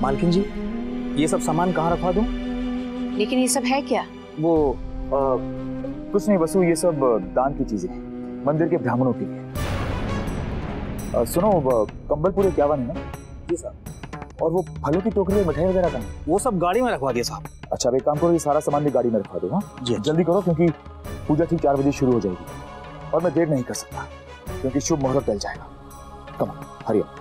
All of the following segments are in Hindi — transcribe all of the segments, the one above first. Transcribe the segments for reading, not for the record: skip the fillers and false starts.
मालकिन जी, ये सब सामान कहाँ रखवा दूं? लेकिन ये सब है क्या? वो कुछ नहीं वसु, ये सब दान की चीजें हैं, मंदिर के ब्राह्मणों के लिए। सुनो, कंबल पूरे 51 है ना? जी साहब। और वो फलों की टोकरी और मिठाई वगैरह का? वो सब गाड़ी में रखवा दिया साहब। अच्छा, अब एक काम करो, ये सारा सामान भी गाड़ी में रखवा दो। हाँ जी जल्दी करो, क्योंकि पूजा ठीक 4 बजे शुरू हो जाएगी और मैं देर नहीं कर सकता क्योंकि शुभ मुहूर्त टल जाएगा। Come on, hurry up.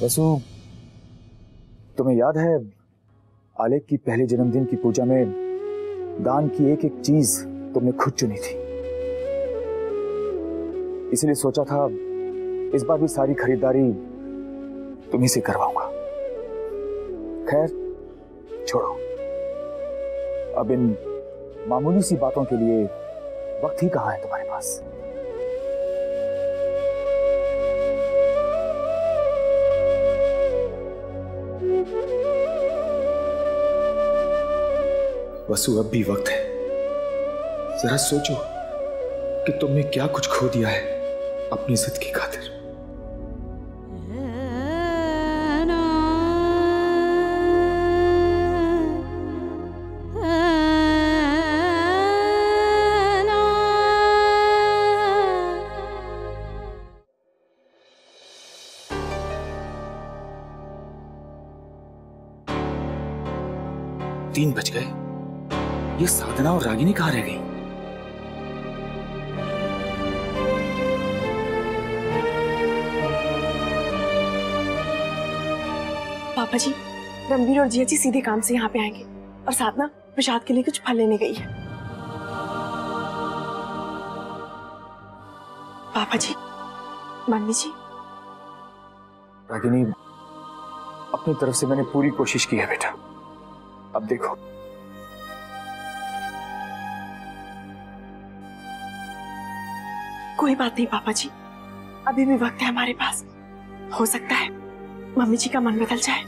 वसु, तुम्हें याद है आलेख की पहले जन्मदिन की पूजा में दान की एक एक चीज तुमने खुद चुनी थी, इसलिए सोचा था इस बार भी सारी खरीदारी तुम्ही से करवाऊंगा। खैर छोड़ो, अब इन मामूली सी बातों के लिए वक्त ही कहाँ है तुम्हारे पास। वसु, अब भी वक्त है, जरा सोचो कि तुमने क्या कुछ खो दिया है अपनी जिद की खातिर। तीन बज गए, ये साधना और रागिनी कहाँ रह गई? पापा जी, रणबीर और जिया जी सीधे काम से यहाँ पे आएंगे और साधना प्रसाद के लिए कुछ फल लेने गई है। पापा जी, मम्मी जी। रागिनी, अपनी तरफ से मैंने पूरी कोशिश की है बेटा, अब देखो। कोई बात नहीं पापा जी, अभी भी वक्त है हमारे पास, हो सकता है मम्मी जी का मन बदल जाए।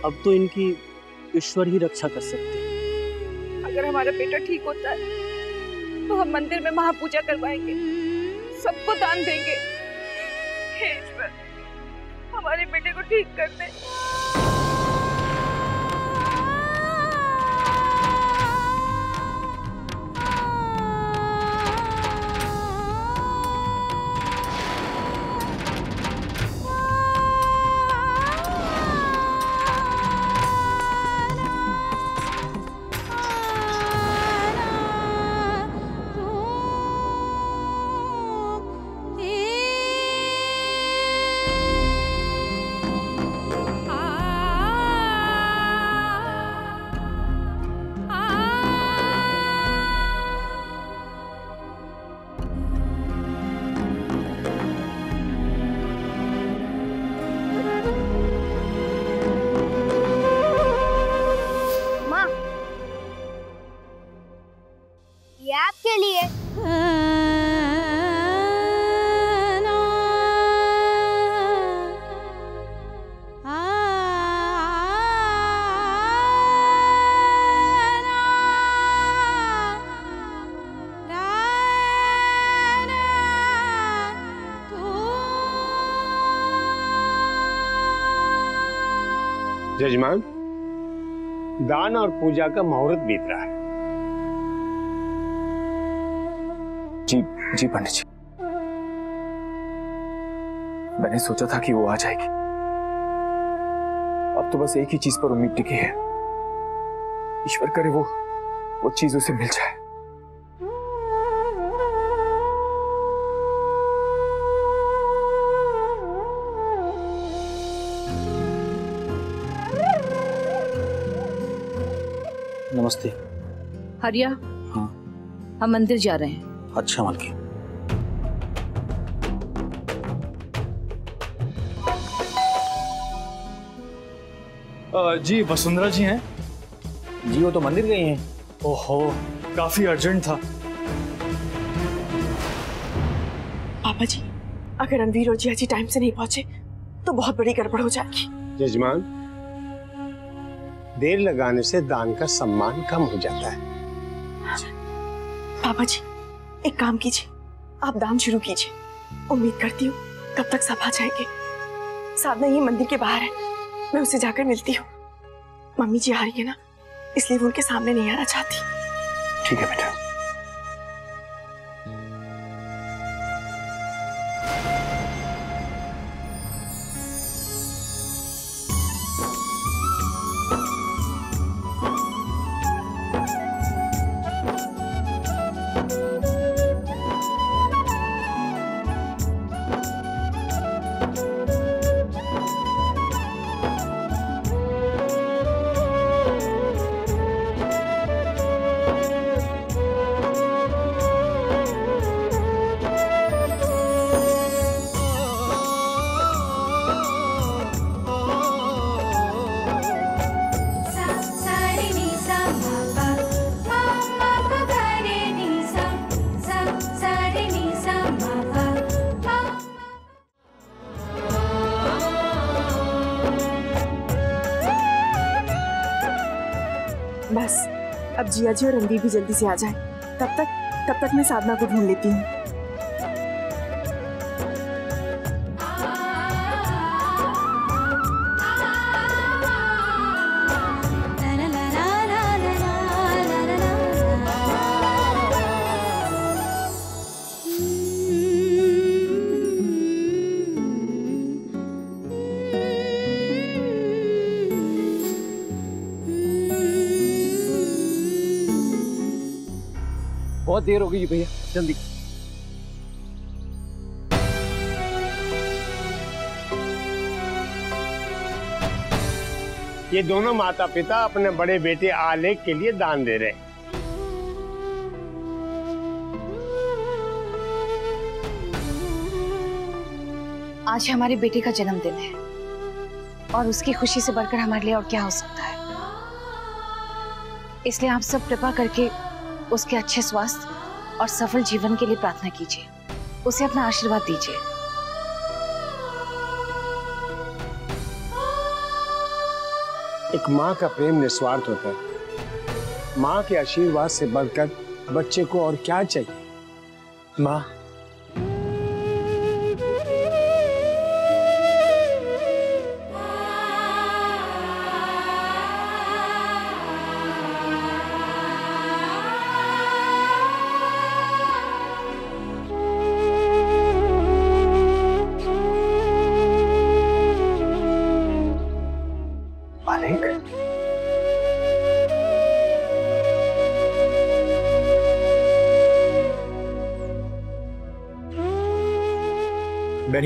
अब तो इनकी ईश्वर ही रक्षा कर सकते हैं। अगर हमारा बेटा ठीक होता है तो हम मंदिर में महापूजा करवाएंगे, सबको दान देंगे। हे ईश्वर, हमारे बेटे को ठीक कर दे। आपके लिए। जजमान, दान और पूजा का मुहूर्त बीत रहा है। जी जी पंडित जी, मैंने सोचा था कि वो आ जाएगी। अब तो बस एक ही चीज पर उम्मीद टिकी है, ईश्वर करे वो चीज उसे मिल जाए। नमस्ते। हरिया, हाँ। हम मंदिर जा रहे हैं। अच्छा मलकी। जी वसुंधरा जी हैं? जी वो तो मंदिर गई हैं। ओहो, काफी अर्जेंट था। पापा जी, अगर रणवीर और जिया जी टाइम से नहीं पहुंचे तो बहुत बड़ी गड़बड़ हो जाएगी। जजमान, देर लगाने से दान का सम्मान कम हो जाता है। पापा जी, एक काम कीजिए, आप दान शुरू कीजिए। उम्मीद करती हूँ तब तक सब आ जाएंगे। साधना ये मंदिर के बाहर है, मैं उससे जाकर मिलती हूँ। मम्मी जी आ रही है ना, इसलिए वो उनके सामने नहीं आना चाहती। ठीक है बेटा। बस अब जिया जी और रणवीर भी जल्दी से आ जाए। तब तक मैं साधना को ढूंढ लेती हूँ। बहुत देर हो गई भैया, जल्दी। ये दोनों माता पिता अपने बड़े बेटे आलेख के लिए दान दे रहे हैं। आज हमारे बेटे का जन्मदिन है और उसकी खुशी से बढ़कर हमारे लिए और क्या हो सकता है। इसलिए आप सब कृपा करके उसके अच्छे स्वास्थ्य और सफल जीवन के लिए प्रार्थना कीजिए। उसे अपना आशीर्वाद दीजिए। एक माँ का प्रेम निस्वार्थ होता है। माँ के आशीर्वाद से बढ़कर बच्चे को और क्या चाहिए। माँ,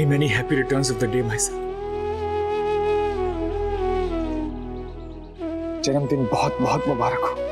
many happy returns of the day, my son. जन्मदिन बहुत बहुत मुबारक हो।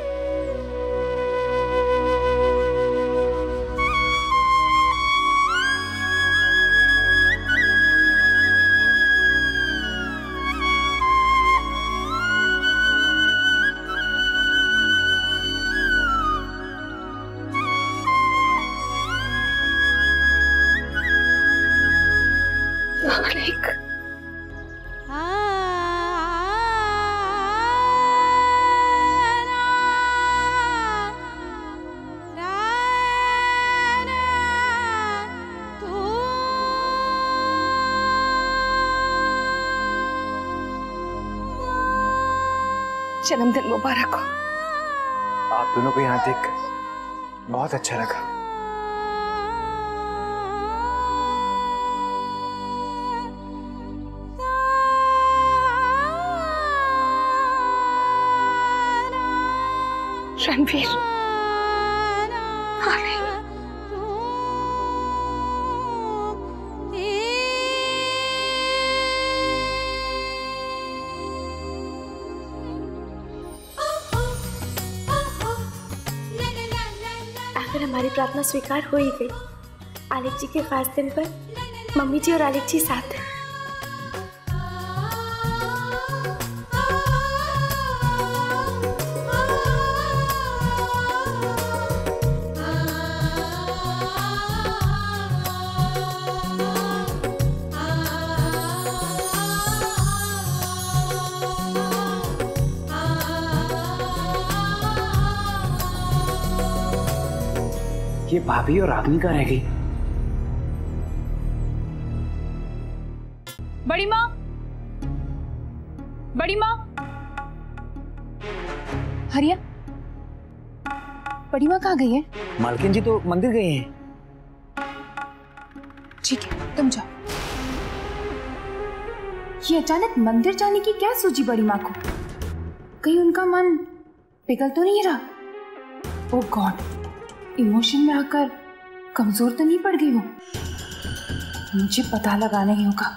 जन्मदिन मुबारक हो। आप दोनों को यहाँ देखकर बहुत अच्छा लगा। रणवीर, हमारी प्रार्थना स्वीकार हो ही गई। आलिक जी के खास दिन पर मम्मी जी और आलिक जी साथ हैं। ये भाभी और रागनी कहाँ रह गई? बड़ी माँ, बड़ी माँ। हरिया, बड़ी माँ कहाँ गई है? मालकिन जी तो मंदिर गए हैं। ठीक है, तुम जाओ। ये अचानक मंदिर जाने की क्या सूझी बड़ी माँ को? कहीं उनका मन पिघल तो नहीं रहा? ओह गॉड, इमोशन में आकर कमजोर तो नहीं पड़ गई वो? मुझे पता लगाना ही होगा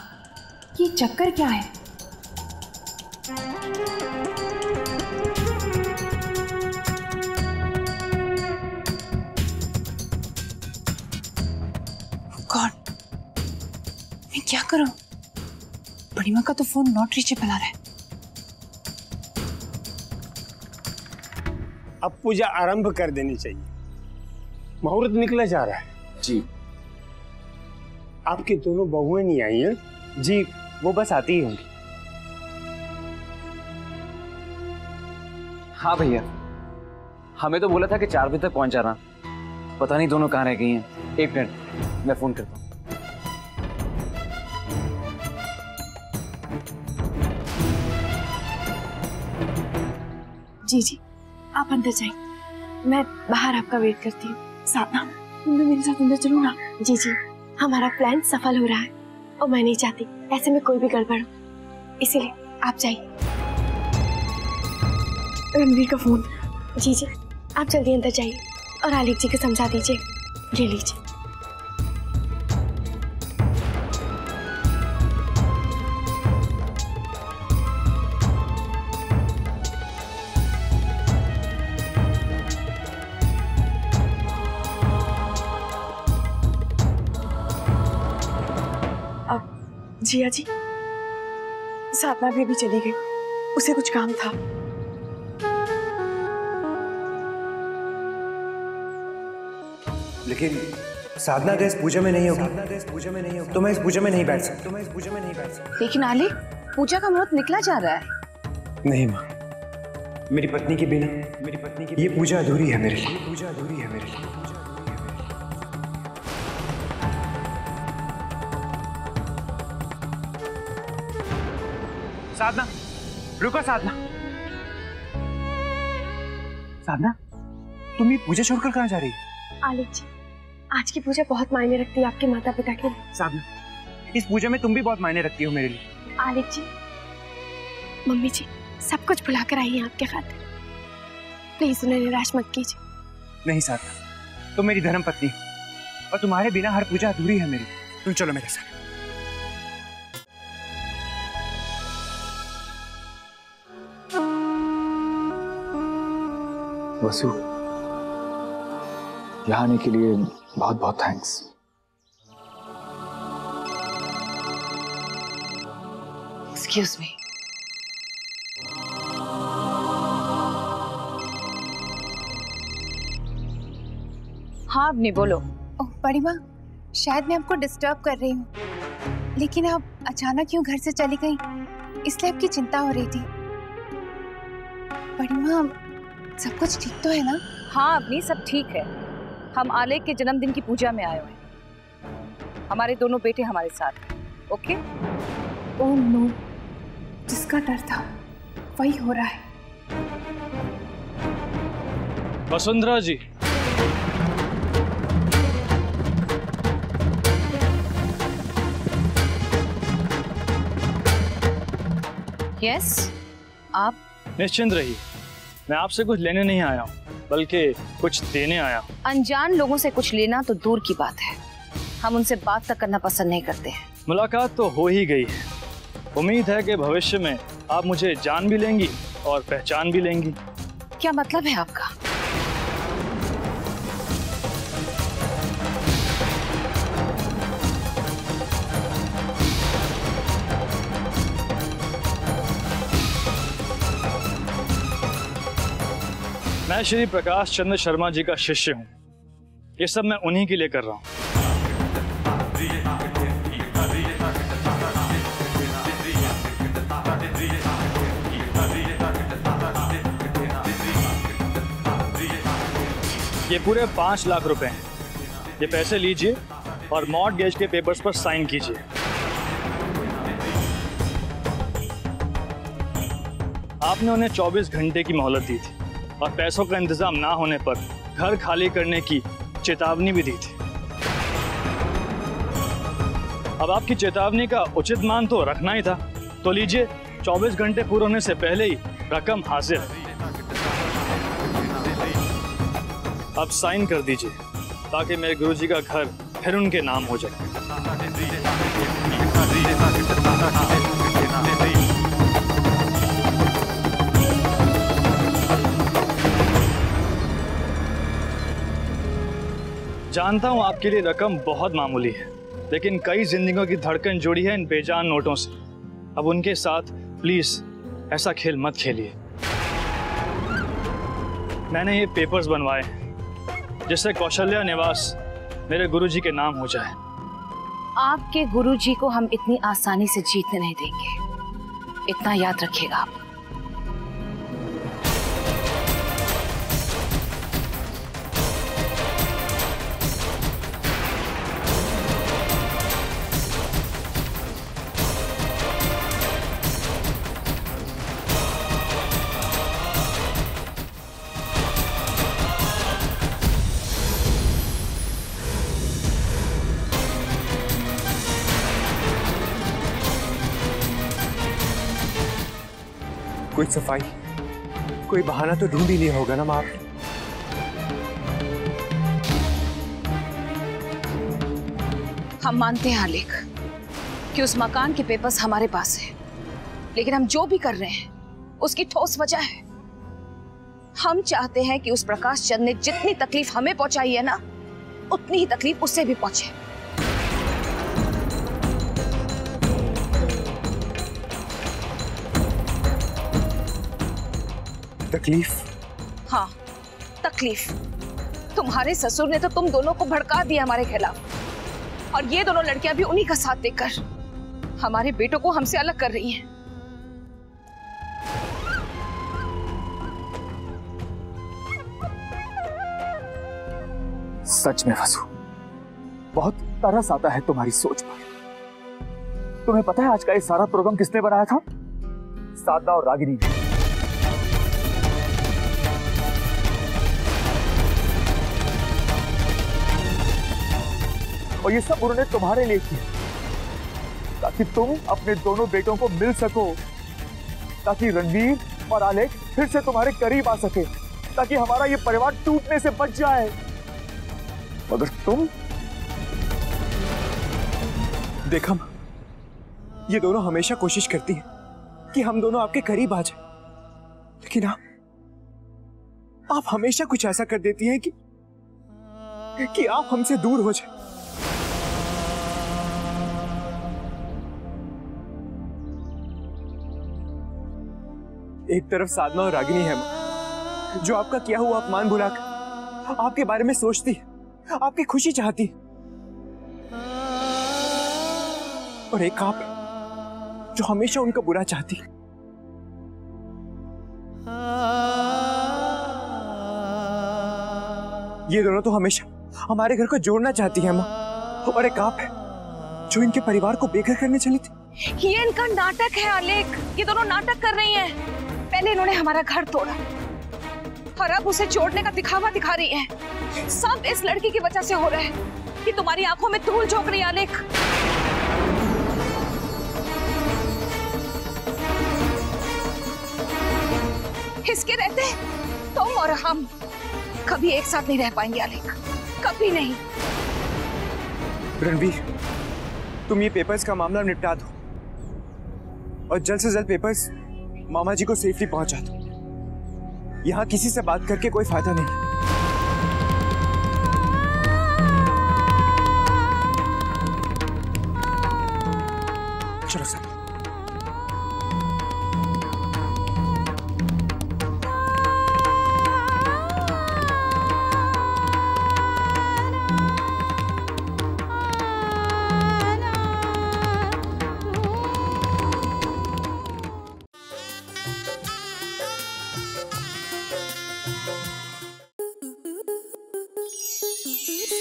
ये चक्कर क्या है। गॉड, मैं क्या करूं? बड़ी माँ का तो फोन नॉट रीचेबल आ रहा है। अब पूजा आरंभ कर देनी चाहिए, मुहूर्त निकला जा रहा है। जी। आपकी दोनों बहुएं नहीं आई हैं? जी वो बस आती ही होंगी। हाँ भैया, हमें तो बोला था कि 4 बजे तक पहुंच जाना। पता नहीं दोनों कहाँ रह गई हैं। 1 मिनट, मैं फोन करता हूँ। जी जी, आप अंदर जाइए, मैं बाहर आपका वेट करती हूँ। साधना, तुम भी मेरे साथ अंदर चलो ना। जी जी, हमारा प्लान सफल हो रहा है और मैं नहीं चाहती ऐसे में कोई भी गड़बड़ हो, इसीलिए आप जाइए। रणवीर का फोन। जी जी, आप जल्दी अंदर जाइए और आलिक जी को समझा दीजिए। ले लीजिए। जिया जी, साधना भी अभी चली गई, उसे कुछ काम था। लेकिन साधना का इस पूजा में नहीं होगी, तो मैं इस पूजा में नहीं बैठ सकता। लेकिन आलिक, पूजा का मुहूर्त निकला जा रहा है। नहीं माँ, मेरी पत्नी के बिना ये पूजा अधूरी है मेरे लिए। साधना, रुको साधना। साधना, तुम ये पूजा छोड़कर कहाँ जा रही हो? आलिक जी, आज की पूजा बहुत मायने रखती है आपके माता पिता के लिए। साधना, इस पूजा में तुम भी बहुत मायने रखती हो मेरे लिए। आलिक जी, मम्मी जी सब कुछ भुलाकर आई है आपके खातिर। प्लीज उन्हें निराश मत कीजिए। नहीं साधना, तुम मेरी धर्म पत्नी हो और तुम्हारे बिना हर पूजा अधूरी है मेरी। तुम चलो मेरे साथ। वसु, यहाँ आने के लिए बहुत बहुत थैंक्स। Excuse me. हाँ अपनी बोलो। ओह बड़ी माँ, शायद मैं आपको डिस्टर्ब कर रही हूँ, लेकिन आप अचानक क्यों घर से चली गई, इसलिए आपकी चिंता हो रही थी। बड़ी माँ, सब कुछ ठीक तो है ना? हाँ अपनी, सब ठीक है। हम आलेख के जन्मदिन की पूजा में आए हुए हैं। हमारे दोनों बेटे हमारे साथ हैं। ओके? ओह नो, जिसका डर था वही हो रहा है। वसुंधरा जी, यस, आप? निश्चिंत रहिए, मैं आपसे कुछ लेने नहीं आया हूँ, बल्कि कुछ देने आया हूँ। अनजान लोगों से कुछ लेना तो दूर की बात है, हम उनसे बात तक करना पसंद नहीं करते हैं। मुलाकात तो हो ही गई है। उम्मीद है कि भविष्य में आप मुझे जान भी लेंगी और पहचान भी लेंगी। क्या मतलब है आपका? मैं श्री प्रकाश चंद्र शर्मा जी का शिष्य हूँ। ये सब मैं उन्हीं के लिए कर रहा हूँ। ये पूरे 5 लाख रुपए हैं। ये पैसे लीजिए और मॉर्टगेज के पेपर्स पर साइन कीजिए। आपने उन्हें 24 घंटे की मोहलत दी थी और पैसों का इंतजाम ना होने पर घर खाली करने की चेतावनी भी दी थी। अब आपकी चेतावनी का उचित मान तो रखना ही था, तो लीजिए 24 घंटे पूरे होने से पहले ही रकम हासिल। अब साइन कर दीजिए ताकि मेरे गुरुजी का घर फिर उनके नाम हो जाए। जानता हूं आपके लिए रकम बहुत मामूली है, लेकिन कई जिंदगियों की धड़कन जुड़ी है इन बेजान नोटों से। अब उनके साथ प्लीज ऐसा खेल मत खेलिए। मैंने ये पेपर्स बनवाए जिससे कौशल्या निवास मेरे गुरुजी के नाम हो जाए। आपके गुरुजी को हम इतनी आसानी से जीतने नहीं देंगे, इतना याद रखिएगा आप। कोई सफाई, कोई बहाना तो ढूंढ ही लिया होगा ना माँ? हम मानते हैं आलेख कि उस मकान के पेपर्स हमारे पास है, लेकिन हम जो भी कर रहे हैं उसकी ठोस वजह है। हम चाहते हैं कि उस प्रकाश चंद ने जितनी तकलीफ हमें पहुंचाई है ना, उतनी ही तकलीफ उससे भी पहुंचे। तकलीफ? हाँ, तकलीफ। तुम्हारे ससुर ने तो तुम दोनों को भड़का दिया हमारे खिलाफ, और ये दोनों लड़कियां भी उन्हीं का साथ देकर हमारे बेटों को हमसे अलग कर रही हैं। सच में वसु, बहुत तरस आता है तुम्हारी सोच पर। तुम्हें पता है आज का ये सारा प्रोग्राम किसने बनाया था? साधना और रागिनी ने। और ये सब उन्होंने तुम्हारे लिए किया ताकि तुम अपने दोनों बेटों को मिल सको, ताकि रणवीर और आलेख फिर से तुम्हारे करीब आ सके, ताकि हमारा ये परिवार टूटने से बच जाए। मगर तुम देखा, ये दोनों हमेशा कोशिश करती हैं कि हम दोनों आपके करीब आ जाएं, लेकिन आप हमेशा कुछ ऐसा कर देती हैं कि आप हमसे दूर हो जाए। एक तरफ साधना और रागिनी है जो आपका किया हुआ अपमान भुलाकर आपके बारे में सोचती है, आपकी खुशी चाहती है, और एक आप जो हमेशा उनका बुरा चाहती है। ये दोनों तो हमेशा हमारे घर को जोड़ना चाहती है माँ, और एक आप है जो इनके परिवार को बेघर करने चली थी। ये इनका नाटक है आलेख, ये दोनों नाटक कर रही हैं। पहले इन्होंने हमारा घर तोड़ा और अब उसे जोड़ने का दिखावा दिखा रही है। सब इस लड़की की वजह से हो रहा है कि तुम्हारी आंखों में धूल झोंक रही है आलेख। इसके रहते तुम और हम कभी एक साथ नहीं रह पाएंगे आलेख, कभी नहीं। रणवीर, तुम ये पेपर्स का मामला निपटा दो और जल्द से जल्द पेपर्स मामा जी को सेफली पहुंचा दो। यहां किसी से बात करके कोई फायदा नहीं। चलो सर।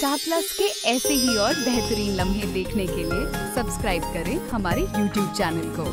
स्टार प्लस के ऐसे ही और बेहतरीन लम्हे देखने के लिए सब्सक्राइब करें हमारे YouTube चैनल को।